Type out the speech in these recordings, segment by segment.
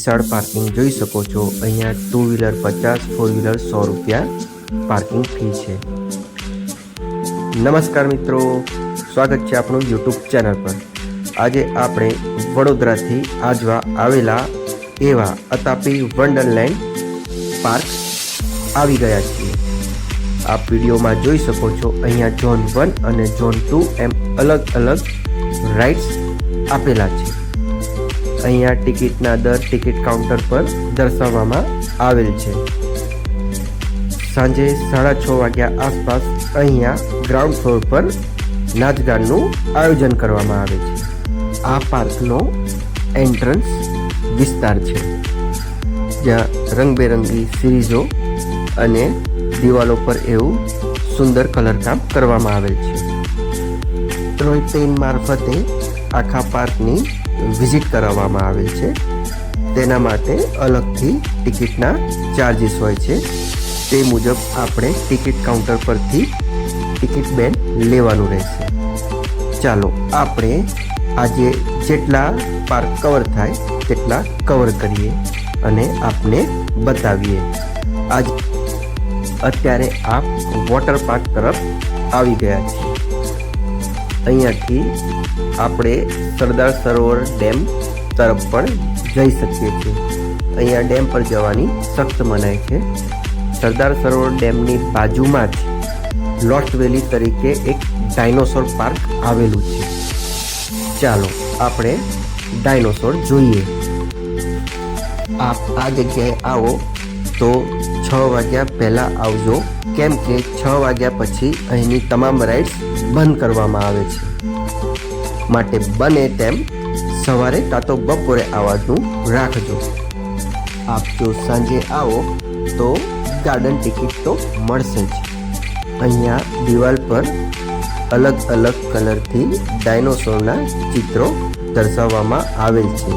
विशाल parking જોઈ શકો છો। અહીંયા 2 व्हीलर 50, 4 व्हीलर 100 रुपया पार्किंग फी है। नमस्कार मित्रों, स्वागत है आपणुं यूट्यूब चैनल पर। आज आपणे वडोदराथी आजवा आवेला एवा अतापी वंडरलैंड पार्क आवी गया छीए। आप विडियो में जोई सको छो, अहींया झोन 1 और झोन 2 एम अलग अलग राइड्स आपेला छे। अहींया टिकिटना दर टिकिट काउंटर पर दर्शाववामां आवेल छे। सांजे 6:30 वाग्या आसपास अहींया ग्राउंड फ्लोर पर नाचगानનું आयोजन करवामां आवे छे। आ पार्कनो एंट्रन्स विस्तार छे, ज्यां रंगबेरंगी सीरीजो अने दिवालो पर एवं सुंदर कलर काम करवामां आवेल छे। टॉय ट्रेन मार्फते आखा पार्कनी विजिट कराववामां आवेल छे। तेना माटे अलगथी टिकिटना चार्जीस होय छे। ते मुजब आपणे टिकिट काउंटर परथी टिकिट बेन लेवानुं रहेशे। चालो आपणे आजे जेटला पार्क कवर थाय तेटला कवर करीए अने आपने बतावीए। आज अत्यारे आप वॉटर पार्क तरफ आवी गया छे। अहींयाथी આપણે સરદાર સરોવર ડેમ તરફ પણ જઈ શકીએ છીએ। અહીંયા ડેમ પર જવાની સખ્ત મનાઈ છે। સરદાર સરોવર ડેમની બાજુમાં જ લોસ્ટ વેલી તરીકે એક ડાયનોસોર પાર્ક આવેલું છે। ચાલો આપણે ડાયનોસોર જોઈએ। આપ આ જગ્યાએ આવો તો 6 વાગ્યા પહેલાં આવજો, કેમ કે 6 વાગ્યા પછી અહીંની તમામ રાઇડ્સ બંધ કરવામાં આવે છે। માટે બને તેમ સવારે કાં તો બપોરે આવવાનું રાખજો। આપ જો સાંજે આવો તો ગાર્ડન ટિકિટ તો મળશે જ। અહીંયા દિવાલ પર અલગ અલગ કલરથી ડાયનોસોરના ચિત્રો દર્શાવવામાં આવેલ છે।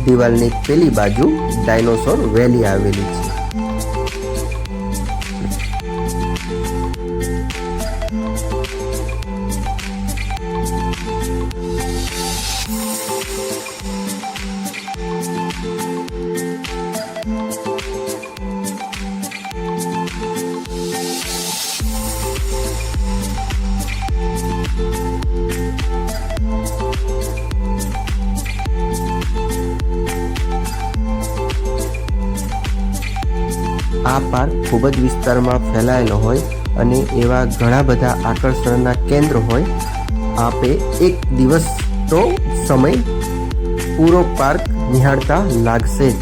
દિવાલની પેલી બાજુ ડાયનોસોર વેલી આવેલી છે। आ पार्क खूब ज विस्तारमां फैलायेलो होय अने एवा घणा बधा आकर्षणना केन्द्र होय। आपे एक दिवस तो समय पूरो पार्क निहाळता लागशे ज।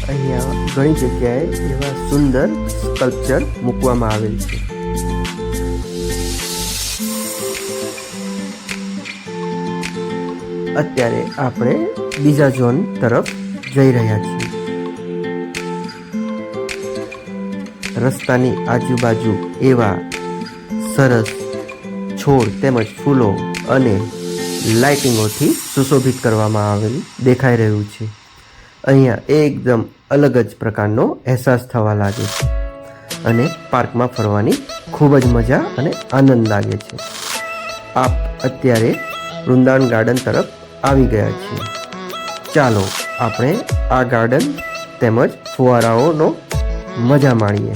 अहींया घणी जग्याए एवा सुंदर स्कल्पचर मूकवामां आवेल छे। अत्यारे आपणे बीजा झोन तरफ जई रह्या छीए। रस्तानी आजुबाजु एवा सरस छोड़ तेमज फूलो अने लाइटिंगोथी सुशोभित करवामां आवेल देखाई रह्युं छे। अहींया एकदम अलग ज प्रकारनो अहेसास थवा लागे छे अने पार्कमां फरवानी खूब ज मजा अने आनंद लागे छे। आप अत्यारे वृंदावन गार्डन तरफ आवी गया छीए। चालो आपणे आ गार्डन तेमज फुवाराओनो मजा माणीए।